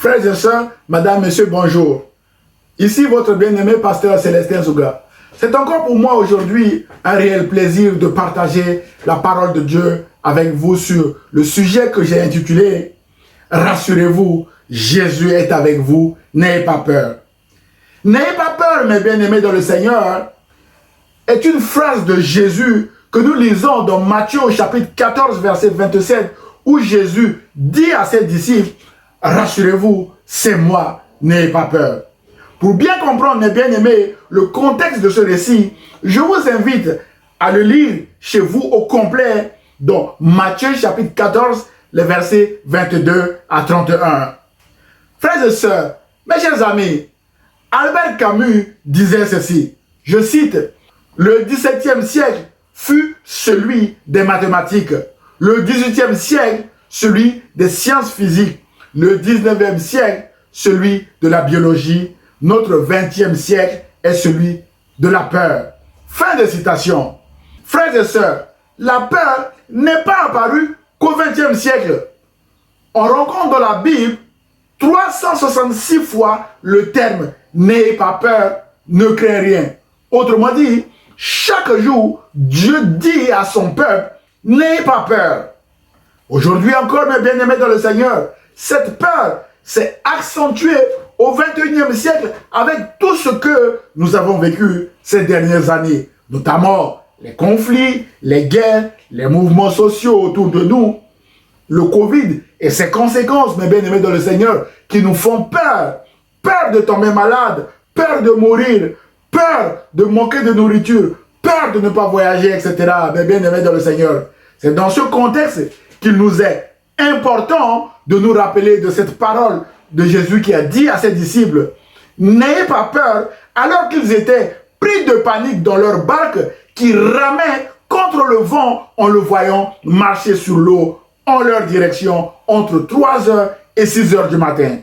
Frères et sœurs, madame, monsieur, bonjour. Ici votre bien-aimé pasteur Célestin Zouga. C'est encore pour moi aujourd'hui un réel plaisir de partager la parole de Dieu avec vous sur le sujet que j'ai intitulé « Rassurez-vous, Jésus est avec vous, n'ayez pas peur ». N'ayez pas peur, mes bien-aimés dans le Seigneur, est une phrase de Jésus que nous lisons dans Matthieu au chapitre 14, verset 27, où Jésus dit à ses disciples « Rassurez-vous, c'est moi, n'ayez pas peur ». Pour bien comprendre, mes bien-aimés, le contexte de ce récit, je vous invite à le lire chez vous au complet dans Matthieu chapitre 14, les versets 22 à 31. Frères et sœurs, mes chers amis, Albert Camus disait ceci, je cite, « Le XVIIe siècle fut celui des mathématiques, le XVIIIe siècle celui des sciences physiques, le XIXe siècle celui de la biologie, notre XXe siècle est celui de la peur. » Fin de citation. Frères et sœurs, la peur n'est pas apparue qu'au XXe siècle. On rencontre dans la Bible 366 fois le terme « n'ayez pas peur, ne craignez rien ». Autrement dit, chaque jour, Dieu dit à son peuple « n'ayez pas peur ». Aujourd'hui encore, mes bien-aimés dans le Seigneur, cette peur s'est accentuée au XXIe siècle avec tout ce que nous avons vécu ces dernières années, notamment les conflits, les guerres, les mouvements sociaux autour de nous, le Covid et ses conséquences, mes bien-aimés dans le Seigneur, qui nous font peur. Peur de tomber malade, peur de mourir, peur de manquer de nourriture, peur de ne pas voyager, etc. Mes bien-aimés dans le Seigneur. C'est dans ce contexte qu'il nous est important de nous rappeler de cette parole de Jésus qui a dit à ses disciples, « N'ayez pas peur » alors qu'ils étaient pris de panique dans leur barque qui ramait contre le vent en le voyant marcher sur l'eau en leur direction entre 3h et 6h du matin.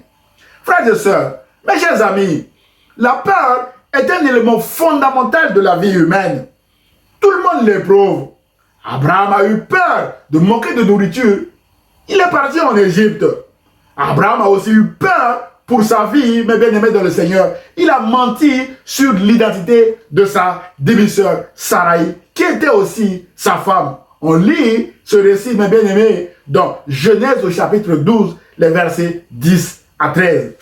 Frères et sœurs, mes chers amis, la peur est un élément fondamental de la vie humaine. Tout le monde l'éprouve. Abraham a eu peur de manquer de nourriture. Il est parti en Égypte. Abraham a aussi eu peur pour sa vie, mes bien-aimés dans le Seigneur. Il a menti sur l'identité de sa demi-sœur Sarai, qui était aussi sa femme. On lit ce récit, mes bien-aimés, dans Genèse au chapitre 12, les versets 10 à 13.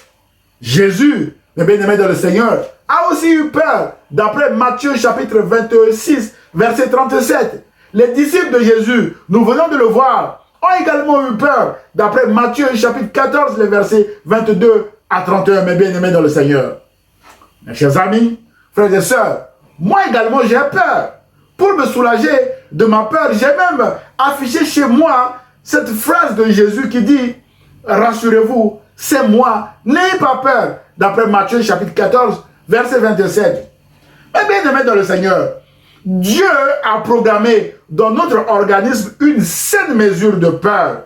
Jésus, mes bien-aimés dans le Seigneur, a aussi eu peur, d'après Matthieu chapitre 26, verset 37. Les disciples de Jésus, nous venons de le voir, ont également eu peur, d'après Matthieu chapitre 14, les versets 22 à 31, mes bien-aimés dans le Seigneur. Mes chers amis, frères et sœurs, moi également j'ai peur. Pour me soulager de ma peur, j'ai même affiché chez moi cette phrase de Jésus qui dit « Rassurez-vous, c'est moi, n'ayez pas peur » d'après Matthieu chapitre 14, verset 27. Mes bien-aimés dans le Seigneur, Dieu a programmé dans notre organisme une saine mesure de peur.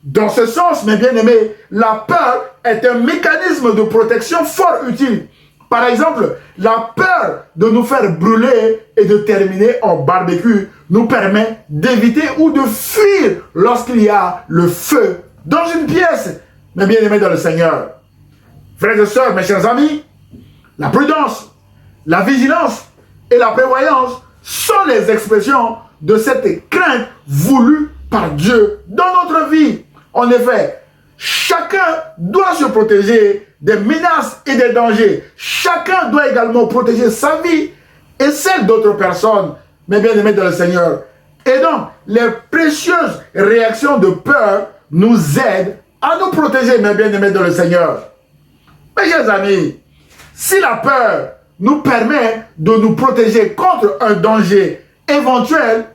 Dans ce sens, mes bien-aimés, la peur est un mécanisme de protection fort utile. Par exemple, la peur de nous faire brûler et de terminer en barbecue nous permet d'éviter ou de fuir lorsqu'il y a le feu dans une pièce, mes bien-aimés dans le Seigneur. Frères et sœurs, mes chers amis, la prudence, la vigilance et la prévoyance sont les expressions de cette crainte voulue par Dieu dans notre vie. En effet, chacun doit se protéger des menaces et des dangers. Chacun doit également protéger sa vie et celle d'autres personnes, mes bien-aimés dans le Seigneur. Et donc, les précieuses réactions de peur nous aident à nous protéger, mes bien-aimés dans le Seigneur. Mes chers amis, si la peur nous permet de nous protéger contre un danger éventuel,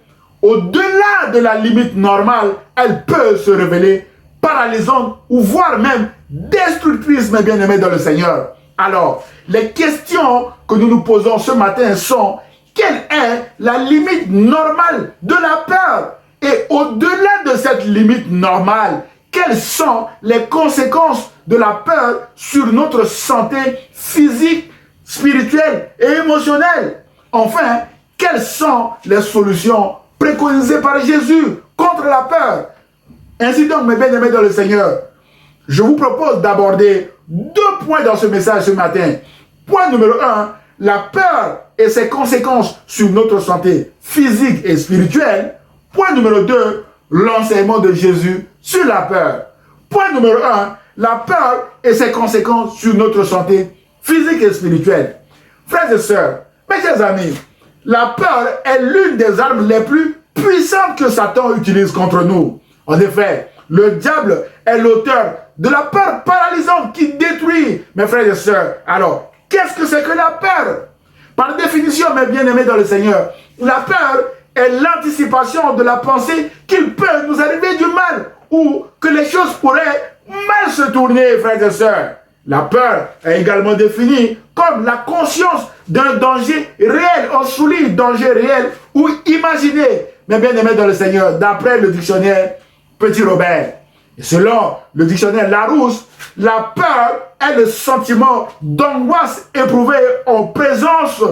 au-delà de la limite normale, elle peut se révéler paralysante ou voire même destructrice, mes bien-aimés dans le Seigneur. Alors, les questions que nous nous posons ce matin sont: quelle est la limite normale de la peur? Et au-delà de cette limite normale, quelles sont les conséquences de la peur sur notre santé physique, spirituelle et émotionnelle? Enfin, quelles sont les solutions préconisées par Jésus contre la peur? Ainsi donc, mes bien-aimés dans le Seigneur, je vous propose d'aborder 2 points dans ce message ce matin. Point numéro 1, la peur et ses conséquences sur notre santé physique et spirituelle. Point numéro 2, l'enseignement de Jésus sur la peur. Point numéro 1, la peur et ses conséquences sur notre santé physique et spirituelle. Frères et sœurs, mes chers amis, la peur est l'une des armes les plus puissantes que Satan utilise contre nous. En effet, le diable est l'auteur de la peur paralysante qui détruit, mes frères et sœurs. Alors, qu'est-ce que c'est que la peur? Par définition, mes bien-aimés dans le Seigneur, la peur est l'anticipation de la pensée qu'il peut nous arriver du mal ou que les choses pourraient mal se tourner, frères et sœurs. La peur est également définie comme la conscience d'un danger réel, on souligne danger réel ou imaginé, mes bien-aimés dans le Seigneur, d'après le dictionnaire Petit Robert. Et selon le dictionnaire Larousse, la peur est le sentiment d'angoisse éprouvé en présence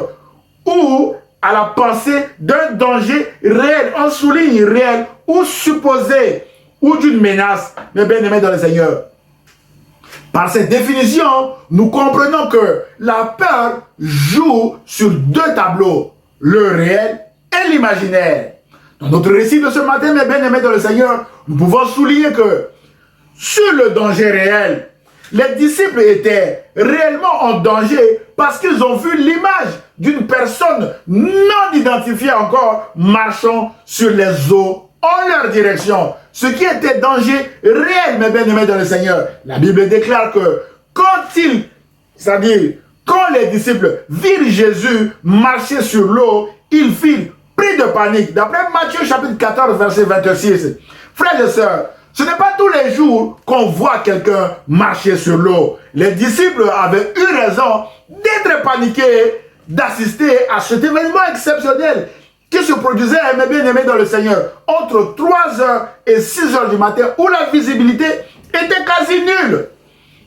ou à la pensée d'un danger réel, on souligne réel ou supposé, ou d'une menace, mes bien-aimés dans le Seigneur. Par cette définition, nous comprenons que la peur joue sur 2 tableaux, le réel et l'imaginaire. Dans notre récit de ce matin, mes bien-aimés dans le Seigneur, nous pouvons souligner que sur le danger réel, les disciples étaient réellement en danger parce qu'ils ont vu l'image d'une personne non identifiée encore marchant sur les eaux en leur direction. Ce qui était danger réel, mes bien-aimés dans le Seigneur. La Bible déclare que quand les disciples virent Jésus marcher sur l'eau, ils firent pris de panique. D'après Matthieu chapitre 14, verset 26. Frères et sœurs, ce n'est pas tous les jours qu'on voit quelqu'un marcher sur l'eau. Les disciples avaient eu raison d'être paniqués, d'assister à cet événement exceptionnel qui se produisait, mes bien-aimés dans le Seigneur, entre 3h et 6h du matin, où la visibilité était quasi nulle.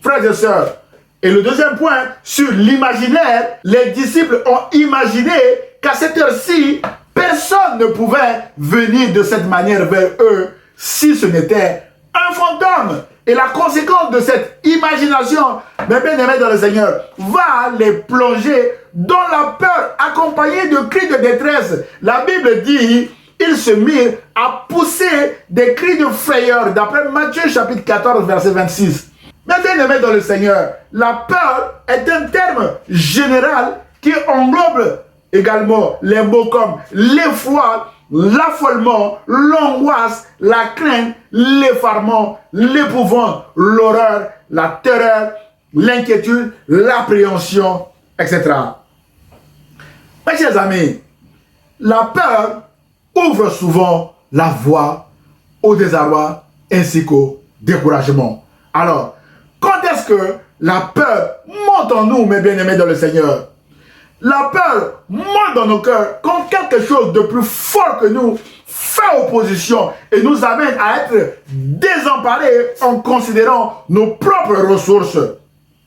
Frères et sœurs, et le deuxième point, sur l'imaginaire, les disciples ont imaginé qu'à cette heure-ci, personne ne pouvait venir de cette manière vers eux si ce n'était un fantôme. Et la conséquence de cette imagination, mes bien-aimés dans le Seigneur, va les plonger dans la peur accompagnée de cris de détresse. La Bible dit, ils se mirent à pousser des cris de frayeur, d'après Matthieu chapitre 14, verset 26. Mes bien-aimés dans le Seigneur, la peur est un terme général qui englobe également les mots comme l'effroi, l'affolement, l'angoisse, la crainte, l'effarement, l'épouvante, l'horreur, la terreur, l'inquiétude, l'appréhension, etc. Mes chers amis, la peur ouvre souvent la voie au désarroi ainsi qu'au découragement. Alors, quand est-ce que la peur monte en nous, mes bien-aimés dans le Seigneur? La peur monte dans nos cœurs quand quelque chose de plus fort que nous fait opposition et nous amène à être désemparés en considérant nos propres ressources.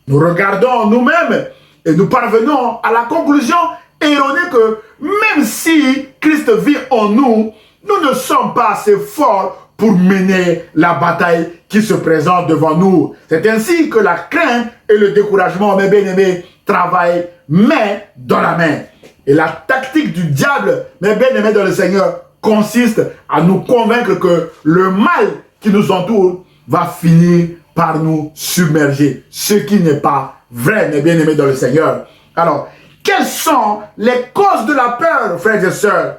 Nous regardons nous-mêmes et nous parvenons à la conclusion erronée que même si Christ vit en nous, nous ne sommes pas assez forts pour mener la bataille qui se présente devant nous. C'est ainsi que la crainte et le découragement, mes bien-aimés, travaillent main dans la main. Et la tactique du diable, mes bien-aimés dans le Seigneur, consiste à nous convaincre que le mal qui nous entoure va finir par nous submerger. Ce qui n'est pas vrai, mes bien-aimés dans le Seigneur. Alors, quelles sont les causes de la peur, frères et sœurs?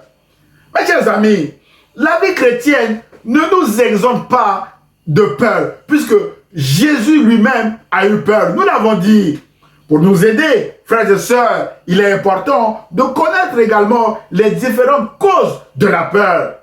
Mes chers amis, la vie chrétienne ne nous exempte pas de peur, puisque Jésus lui-même a eu peur. Nous l'avons dit. Pour nous aider, frères et sœurs, il est important de connaître également les différentes causes de la peur.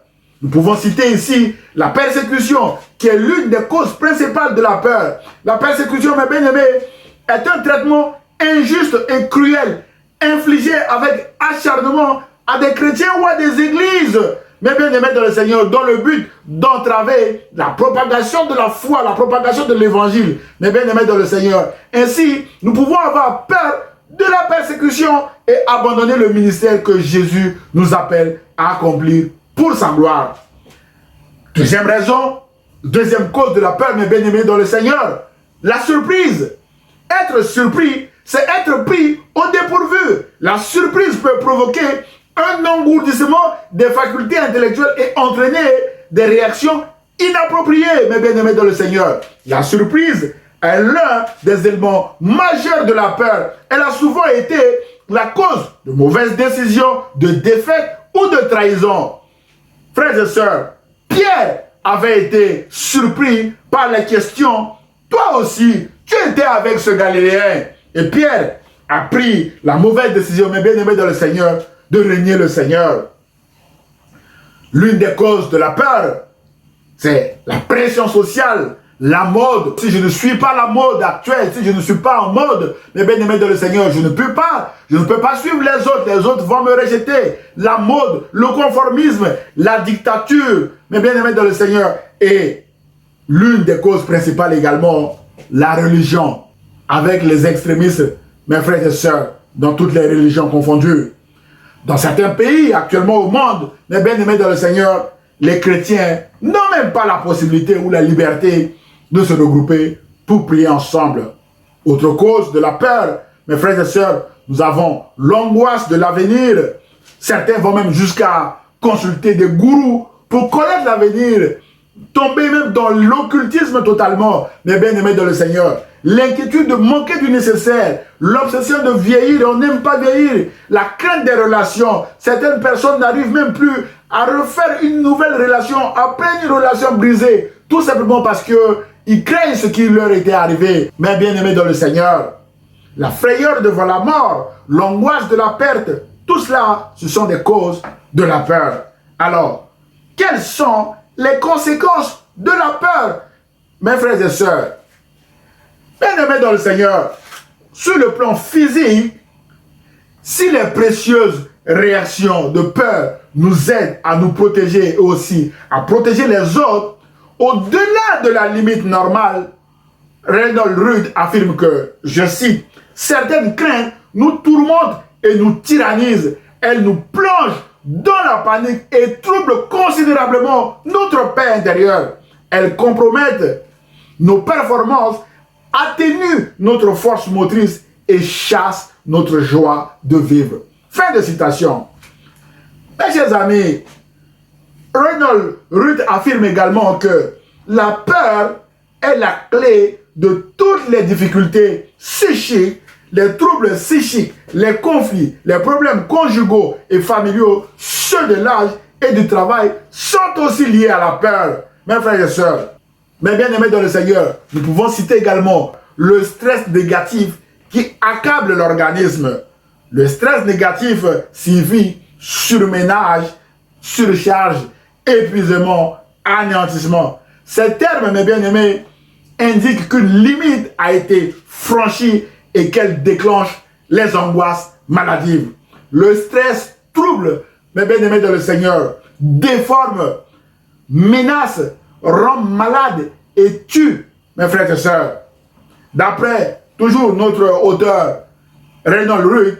Nous pouvons citer ici la persécution, qui est l'une des causes principales de la peur. La persécution, mes bien-aimés, est un traitement injuste et cruel, infligé avec acharnement à des chrétiens ou à des églises, mes bien-aimés dans le Seigneur, dans le but d'entraver la propagation de la foi, la propagation de l'évangile, mes bien-aimés dans le Seigneur. Ainsi, nous pouvons avoir peur de la persécution et abandonner le ministère que Jésus nous appelle à accomplir pour sa gloire. Deuxième raison, Deuxième cause de la peur, mes bien-aimés dans le Seigneur, la surprise. Être surpris, c'est être pris au dépourvu. La surprise peut provoquer un engourdissement des facultés intellectuelles et entraîner des réactions inappropriées, mes bien-aimés dans le Seigneur. La surprise est l'un des éléments majeurs de la peur. Elle a souvent été la cause de mauvaises décisions, de défaites ou de trahison. Frères et sœurs, Pierre avait été surpris par les questions. Toi aussi, tu étais avec ce Galiléen. Et Pierre a pris la mauvaise décision, mes bien-aimés dans le Seigneur, de régner le Seigneur. L'une des causes de la peur, c'est la pression sociale, la mode. Si je ne suis pas la mode actuelle, si je ne suis pas en mode, mes bien-aimés dans le Seigneur, je ne peux pas suivre les autres vont me rejeter. La mode, le conformisme, la dictature, mes bien-aimés dans le Seigneur. Et l'une des causes principales également, la religion, avec les extrémistes, mes frères et sœurs, dans toutes les religions confondues. Dans certains pays, actuellement au monde, mes bien-aimés dans le Seigneur, les chrétiens n'ont même pas la possibilité ou la liberté de se regrouper pour prier ensemble. Autre cause de la peur, mes frères et sœurs, nous avons l'angoisse de l'avenir. Certains vont même jusqu'à consulter des gourous pour connaître l'avenir, tomber même dans l'occultisme totalement, mes bien-aimés dans le Seigneur. L'inquiétude de manquer du nécessaire, l'obsession de vieillir, on n'aime pas vieillir, la crainte des relations. Certaines personnes n'arrivent même plus à refaire une nouvelle relation après une relation brisée, tout simplement parce qu'ils craignent ce qui leur était arrivé. Mais bien-aimés dans le Seigneur, la frayeur devant la mort, l'angoisse de la perte, tout cela, ce sont des causes de la peur. Alors, quelles sont les conséquences de la peur, mes frères et sœurs? Bien-aimés dans le Seigneur, sur le plan physique, si les précieuses réactions de peur nous aident à nous protéger et aussi à protéger les autres, au-delà de la limite normale, Reynold Rudd affirme que, je cite, « Certaines craintes nous tourmentent et nous tyrannisent. Elles nous plongent dans la panique et troublent considérablement notre paix intérieure. Elles compromettent nos performances, atténuent notre force motrice et chassent notre joie de vivre. » Fin de citation. Mes chers amis, Reynold Rudd affirme également que la peur est la clé de toutes les difficultés psychiques, les troubles psychiques, les conflits, les problèmes conjugaux et familiaux, ceux de l'âge et du travail sont aussi liés à la peur. Mes frères et sœurs, mes bien-aimés dans le Seigneur, nous pouvons citer également le stress négatif qui accable l'organisme. Le stress négatif signifie surménage, surcharge, épuisement, anéantissement. Ces termes, mes bien-aimés, indiquent qu'une limite a été franchie et qu'elle déclenche les angoisses maladives. Le stress trouble, mes bien-aimés dans le Seigneur, déforme, menace, rend malade et tue, mes frères et sœurs. D'après toujours notre auteur, Reynold Rudd,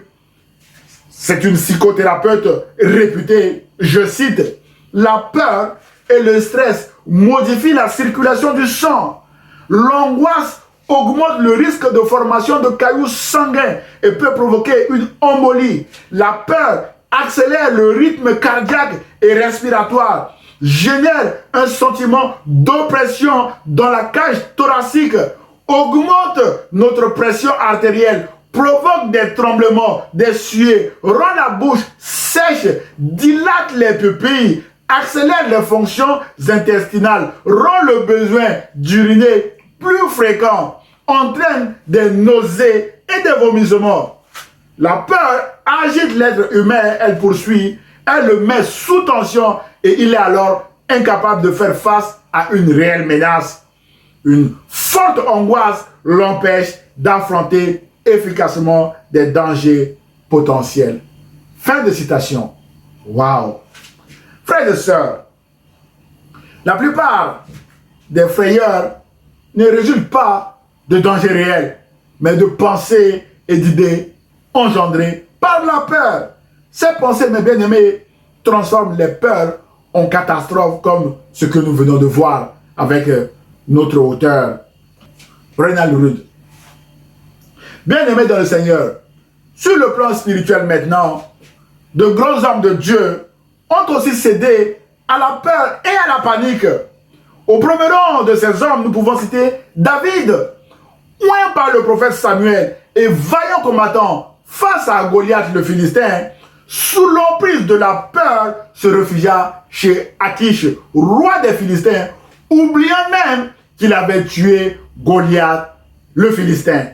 c'est une psychothérapeute réputée, je cite, « La peur et le stress modifient la circulation du sang. L'angoisse augmente le risque de formation de cailloux sanguins et peut provoquer une embolie. La peur accélère le rythme cardiaque et respiratoire, génère un sentiment d'oppression dans la cage thoracique, augmente notre pression artérielle, provoque des tremblements, des sueurs, rend la bouche sèche, dilate les pupilles, accélère les fonctions intestinales, rend le besoin d'uriner plus fréquent, entraîne des nausées et des vomissements. La peur agite l'être humain, elle poursuit, elle le met sous tension et il est alors incapable de faire face à une réelle menace. Une forte angoisse l'empêche d'affronter efficacement des dangers potentiels. Fin de citation. Waouh! Frères et sœurs, la plupart des frayeurs ne résultent pas de dangers réels, mais de pensées et d'idées engendrées par la peur. Ces pensées, mes bien-aimés, transforment les peurs en catastrophes comme ce que nous venons de voir. avec notre auteur, Renald Rudd. Bien-aimés dans le Seigneur, sur le plan spirituel maintenant, de grands hommes de Dieu ont aussi cédé à la peur et à la panique. Au premier rang de ces hommes, nous pouvons citer David, oint par le prophète Samuel et vaillant combattant face à Goliath le Philistin, sous l'emprise de la peur, se réfugia chez Achish, roi des Philistins, oubliant même qu'il avait tué Goliath le Philistin.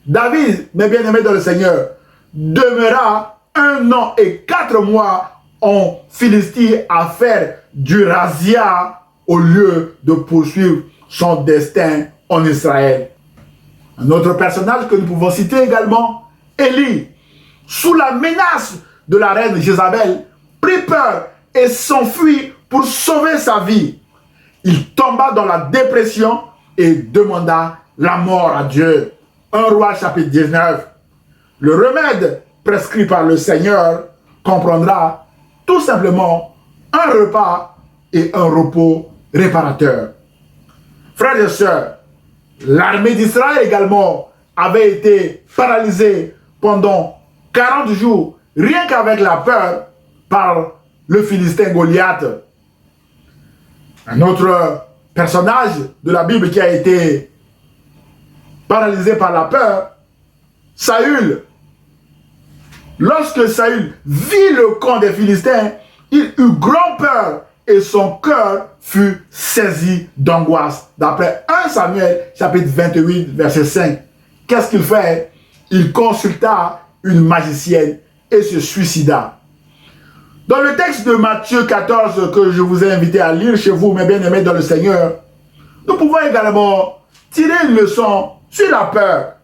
David, mes bien-aimés dans le Seigneur, demeura 1 an et 4 mois en Philistie à faire du razzia au lieu de poursuivre son destin en Israël. Un autre personnage que nous pouvons citer également, Élie, sous la menace de la reine Jézabel, prit peur et s'enfuit pour sauver sa vie. Il tomba dans la dépression et demanda la mort à Dieu. 1 Roi chapitre 19. Le remède prescrit par le Seigneur comprendra tout simplement un repas et un repos réparateur. Frères et sœurs, l'armée d'Israël également avait été paralysée pendant 40 jours, rien qu'avec la peur, par le Philistin Goliath. Un autre personnage de la Bible qui a été paralysé par la peur, Saül. Lorsque Saül vit le camp des Philistins, il eut grand peur et son cœur fut saisi d'angoisse. D'après 1 Samuel, chapitre 28, verset 5. Qu'est-ce qu'il fait? Il consulta une magicienne et se suicida. Dans le texte de Matthieu 14 que je vous ai invité à lire chez vous, mes bien-aimés dans le Seigneur, nous pouvons également tirer une leçon sur la peur.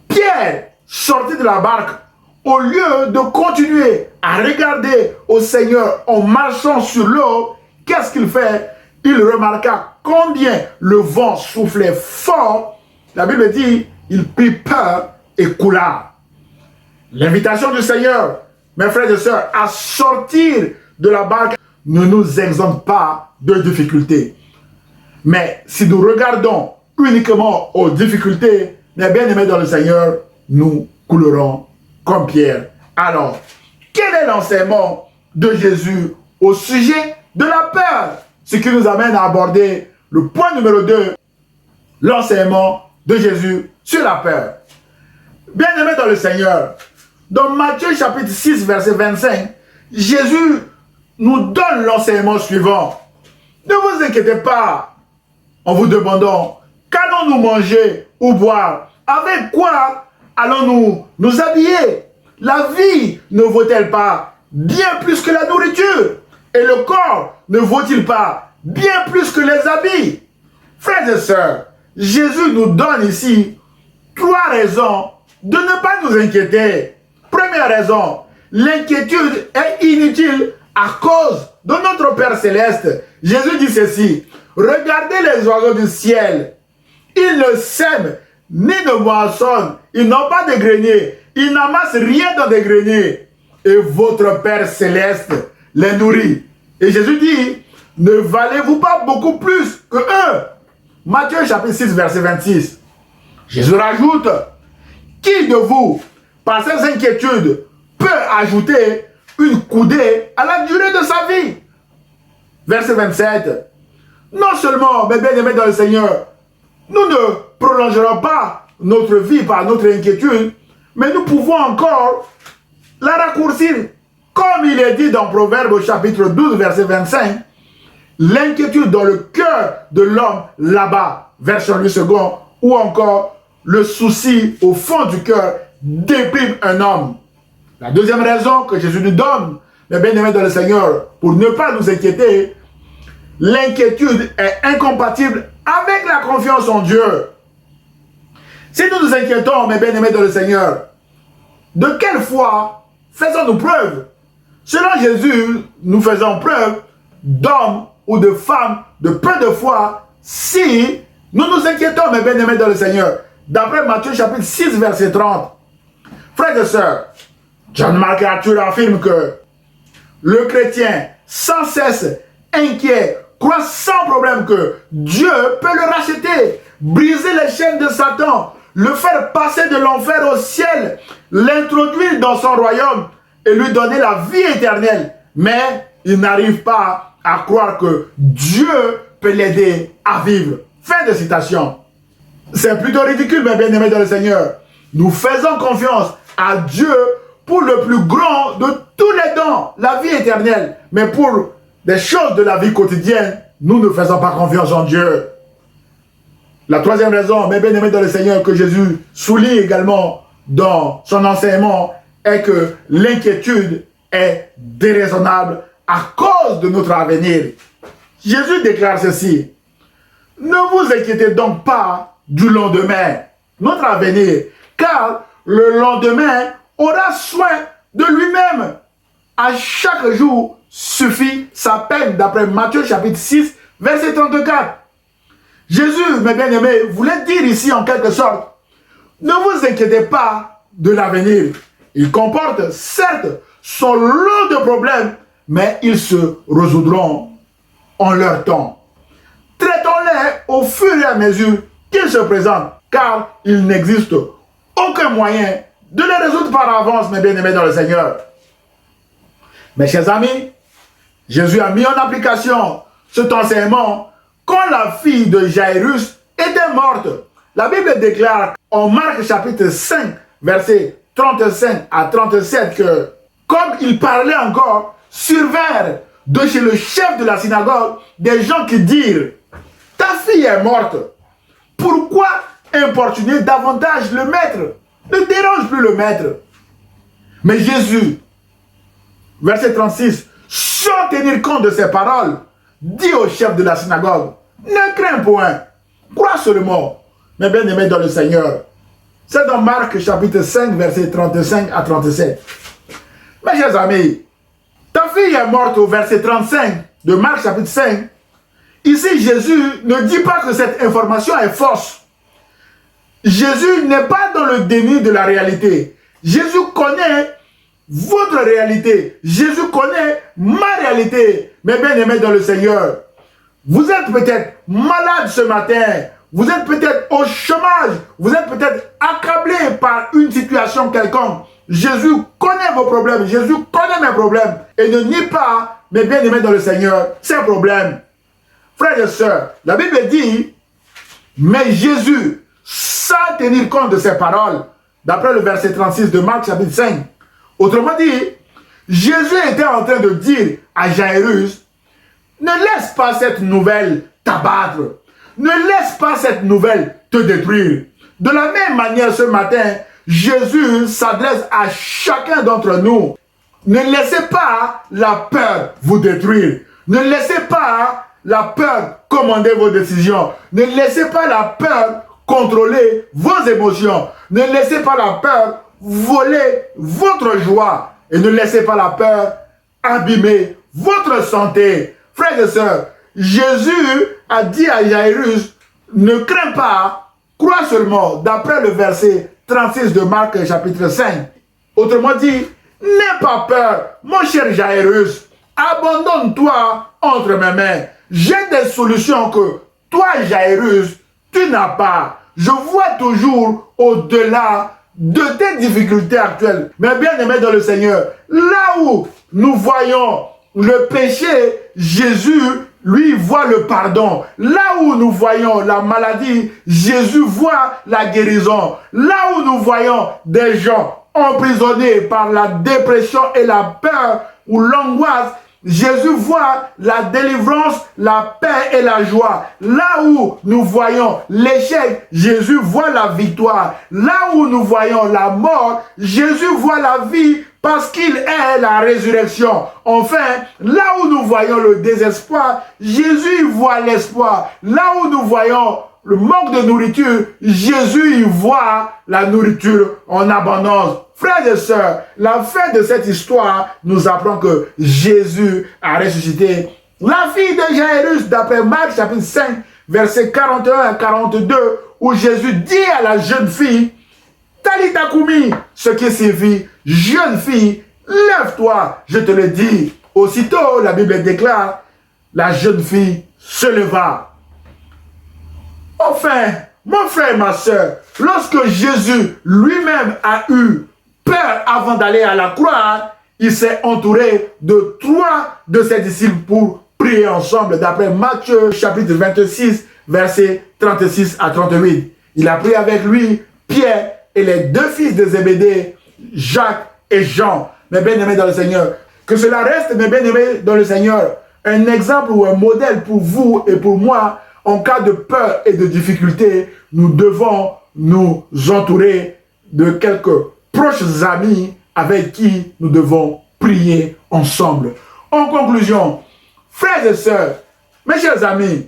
Pierre sortit de la barque. Au lieu de continuer à regarder au Seigneur en marchant sur l'eau, qu'est-ce qu'il fait? Il remarqua combien le vent soufflait fort. La Bible dit, il prit peur et coula. L'invitation du Seigneur, mes frères et sœurs, à sortir de la barque ne nous exempte pas de difficultés. Mais si nous regardons uniquement aux difficultés, mes bien-aimés dans le Seigneur, nous coulerons comme Pierre. Alors, quel est l'enseignement de Jésus au sujet de la peur? Ce qui nous amène à aborder le point numéro 2, l'enseignement de Jésus sur la peur. Bien-aimés dans le Seigneur, dans Matthieu chapitre 6, verset 25, Jésus nous donne l'enseignement suivant. Ne vous inquiétez pas en vous demandant, qu'allons-nous manger ou boire? Avec quoi allons-nous nous habiller? La vie ne vaut-elle pas bien plus que la nourriture? Et le corps ne vaut-il pas bien plus que les habits? Frères et sœurs, Jésus nous donne ici 3 raisons de ne pas nous inquiéter. Première raison, l'inquiétude est inutile à cause de notre Père Céleste. Jésus dit ceci, regardez les oiseaux du ciel, ils ne sèment ni ne moissonnent, ils n'ont pas de grenier, ils n'amassent rien dans des greniers. Et votre Père Céleste les nourrit. Et Jésus dit, ne valez-vous pas beaucoup plus que eux? Matthieu chapitre 6, verset 26. Jésus rajoute, qui de vous, par ses inquiétudes, peut ajouter une coudée à la durée de sa vie? Verset 27. Non seulement, mes bien-aimés dans le Seigneur, nous ne prolongerons pas notre vie par notre inquiétude, mais nous pouvons encore la raccourcir. Comme il est dit dans Proverbe chapitre 12, verset 25, l'inquiétude dans le cœur de l'homme là-bas, verset 8 second, ou encore le souci au fond du cœur déprime un homme. La deuxième raison que Jésus nous donne, mes bien-aimés dans le Seigneur, pour ne pas nous inquiéter, l'inquiétude est incompatible avec la confiance en Dieu. Si nous nous inquiétons, mes bien-aimés dans le Seigneur, de quelle foi faisons-nous preuve? Selon Jésus, nous faisons preuve d'hommes ou de femmes de peu de foi si nous nous inquiétons, mes bien-aimés dans le Seigneur. D'après Matthieu chapitre 6, verset 30. Frères et sœurs, John MacArthur affirme que le chrétien sans cesse inquiet croit sans problème que Dieu peut le racheter, briser les chaînes de Satan, le faire passer de l'enfer au ciel, l'introduire dans son royaume et lui donner la vie éternelle. Mais il n'arrive pas à croire que Dieu peut l'aider à vivre. Fin de citation. C'est plutôt ridicule, mes bien-aimés dans le Seigneur. Nous faisons confiance à Dieu pour le plus grand de tous les dons, la vie éternelle. Mais pour des choses de la vie quotidienne, nous ne faisons pas confiance en Dieu. La troisième raison, mes bien-aimés dans le Seigneur, que Jésus souligne également dans son enseignement, est que l'inquiétude est déraisonnable à cause de notre avenir. Jésus déclare ceci: ne vous inquiétez donc pas du lendemain, notre avenir, car le lendemain aura soin de lui-même. À chaque jour suffit sa peine, d'après Matthieu chapitre 6, verset 34. Jésus, mes bien-aimés, voulait dire ici en quelque sorte, ne vous inquiétez pas de l'avenir. Il comporte certes son lot de problèmes, mais ils se résoudront en leur temps. Traitons-les au fur et à mesure qu'ils se présentent, car il n'existe aucun moyen de les résoudre par avance, mes bien-aimés dans le Seigneur. Mes chers amis, Jésus a mis en application cet enseignement quand la fille de Jairus était morte. La Bible déclare en Marc chapitre 5, versets 35 à 37 que, comme il parlait encore, survinrent de chez le chef de la synagogue des gens qui dirent: ta fille est morte, pourquoi importuner davantage le maître? Ne dérange plus le maître. Mais Jésus, verset 36, sans tenir compte de ces paroles, dit au chef de la synagogue: ne crains point, crois seulement. Mais bien aimé dans le Seigneur, c'est dans Marc chapitre 5, verset 35 à 37. Mes chers amis, ta fille est morte au verset 35 de Marc chapitre 5. Ici, Jésus ne dit pas que cette information est fausse. Jésus n'est pas dans le déni de la réalité. Jésus connaît votre réalité. Jésus connaît ma réalité. Mes bien-aimés dans le Seigneur, vous êtes peut-être malade ce matin. Vous êtes peut-être au chômage. Vous êtes peut-être accablé par une situation quelconque. Jésus connaît vos problèmes. Jésus connaît mes problèmes. Et ne nie pas, mes bien-aimés dans le Seigneur, ces problèmes. Frères et sœurs, la Bible dit, mais Jésus, sans tenir compte de ces paroles, d'après le verset 36 de Marc chapitre 5, autrement dit, Jésus était en train de dire à Jairus: ne laisse pas cette nouvelle t'abattre. Ne laisse pas cette nouvelle te détruire. De la même manière, ce matin, Jésus s'adresse à chacun d'entre nous. Ne laissez pas la peur vous détruire. Ne laissez pas la peur commander vos décisions. Ne laissez pas la peur contrôler vos émotions. Ne laissez pas la peur voler votre joie. Et ne laissez pas la peur abîmer votre santé. Frères et sœurs, Jésus a dit à Jairus: ne crains pas, crois seulement, d'après le verset 36 de Marc chapitre 5. Autrement dit, n'aie pas peur, mon cher Jairus, abandonne-toi entre mes mains. J'ai des solutions que toi, Jairus, tu n'as pas. Je vois toujours au-delà de tes difficultés actuelles. Mais bien aimé dans le Seigneur, là où nous voyons le péché, Jésus, lui, voit le pardon. Là où nous voyons la maladie, Jésus voit la guérison. Là où nous voyons des gens emprisonnés par la dépression et la peur ou l'angoisse, Jésus voit la délivrance, la paix et la joie. Là où nous voyons l'échec, Jésus voit la victoire. Là où nous voyons la mort, Jésus voit la vie parce qu'il est la résurrection. Enfin, là où nous voyons le désespoir, Jésus voit l'espoir. Là où nous voyons le manque de nourriture, Jésus y voit la nourriture en abondance. Frères et sœurs, la fin de cette histoire nous apprend que Jésus a ressuscité la fille de Jairus, d'après Marc chapitre 5, versets 41 à 42, où Jésus dit à la jeune fille: Talita Koumi, ce qui signifie jeune fille, lève-toi, je te le dis. Aussitôt, la Bible déclare, la jeune fille se leva. Enfin, mon frère et ma soeur, lorsque Jésus lui-même a eu peur avant d'aller à la croix, il s'est entouré de 3 de ses disciples pour prier ensemble, d'après Matthieu chapitre 26, versets 36 à 38. Il a pris avec lui Pierre et les 2 fils de Zébédée, Jacques et Jean. Mes bien-aimés dans le Seigneur, que cela reste, mes bien-aimés dans le Seigneur, un exemple ou un modèle pour vous et pour moi. En cas de peur et de difficulté, nous devons nous entourer de quelques proches amis avec qui nous devons prier ensemble. En conclusion, frères et sœurs, mes chers amis,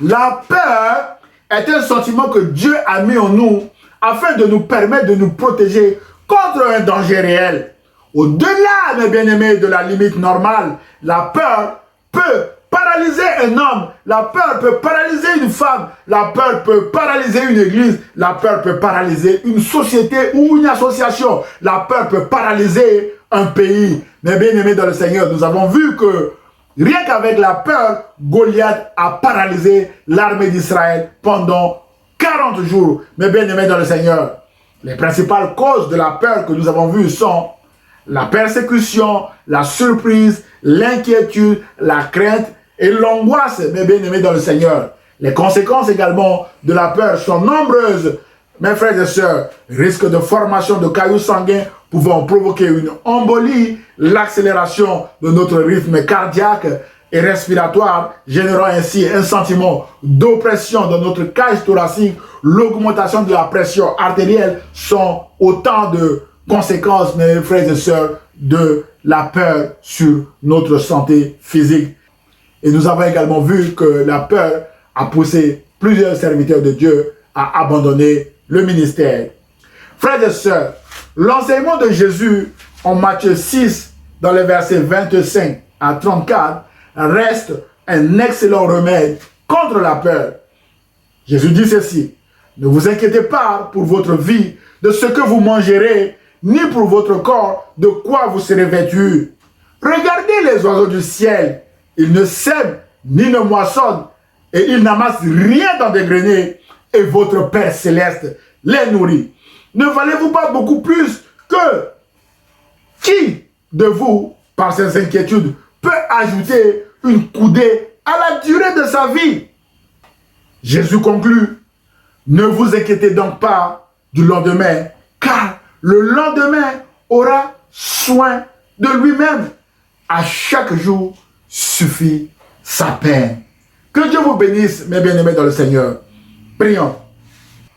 la peur est un sentiment que Dieu a mis en nous afin de nous permettre de nous protéger contre un danger réel. Au-delà, mes bien-aimés, de la limite normale, la peur peut paralyser un homme, la peur peut paralyser une femme, la peur peut paralyser une église, la peur peut paralyser une société ou une association, la peur peut paralyser un pays. Mes bien-aimés dans le Seigneur, nous avons vu que rien qu'avec la peur, Goliath a paralysé l'armée d'Israël pendant 40 jours. Mes bien-aimés dans le Seigneur, les principales causes de la peur que nous avons vues sont la persécution, la surprise, l'inquiétude, la crainte et l'angoisse, mes bien-aimés dans le Seigneur. Les conséquences également de la peur sont nombreuses. Mes frères et sœurs, risque de formation de cailloux sanguins pouvant provoquer une embolie, l'accélération de notre rythme cardiaque et respiratoire, générant ainsi un sentiment d'oppression dans notre cage thoracique, l'augmentation de la pression artérielle sont autant de conséquences, mes frères et sœurs, de la peur sur notre santé physique. Et nous avons également vu que la peur a poussé plusieurs serviteurs de Dieu à abandonner le ministère. Frères et sœurs, l'enseignement de Jésus en Matthieu 6, dans les versets 25 à 34, reste un excellent remède contre la peur. Jésus dit ceci: ne vous inquiétez pas pour votre vie de ce que vous mangerez, ni pour votre corps de quoi vous serez vêtus. Regardez les oiseaux du ciel, ils ne sèment ni ne moissonnent, et ils n'amassent rien dans des greniers, et votre Père céleste les nourrit. Ne valez-vous pas beaucoup plus que qui de vous, par ses inquiétudes, peut ajouter une coudée à la durée de sa vie? Jésus conclut: ne vous inquiétez donc pas du lendemain, car le lendemain aura soin de lui-même. À chaque jour suffit sa peine. Que Dieu vous bénisse, mes bien-aimés dans le Seigneur. Prions.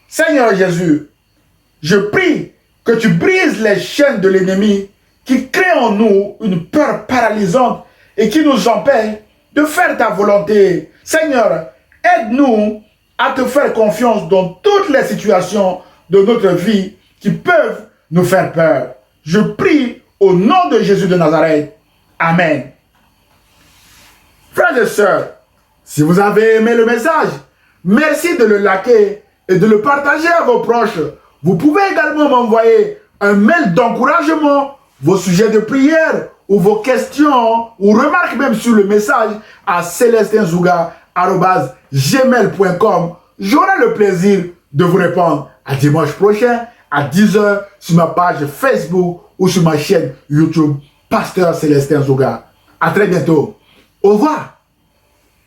Seigneur Jésus, je prie que tu brises les chaînes de l'ennemi qui crée en nous une peur paralysante et qui nous empêche de faire ta volonté. Seigneur, aide-nous à te faire confiance dans toutes les situations de notre vie qui peuvent nous faire peur. Je prie au nom de Jésus de Nazareth. Amen. Frères et sœurs, si vous avez aimé le message, merci de le liker et de le partager à vos proches. Vous pouvez également m'envoyer un mail d'encouragement, vos sujets de prière ou vos questions ou remarques même sur le message à celestinzouga@gmail.com. J'aurai le plaisir de vous répondre. À dimanche prochain à 10 h sur ma page Facebook ou sur ma chaîne YouTube Pasteur Célestin Zouga. À très bientôt. Au revoir.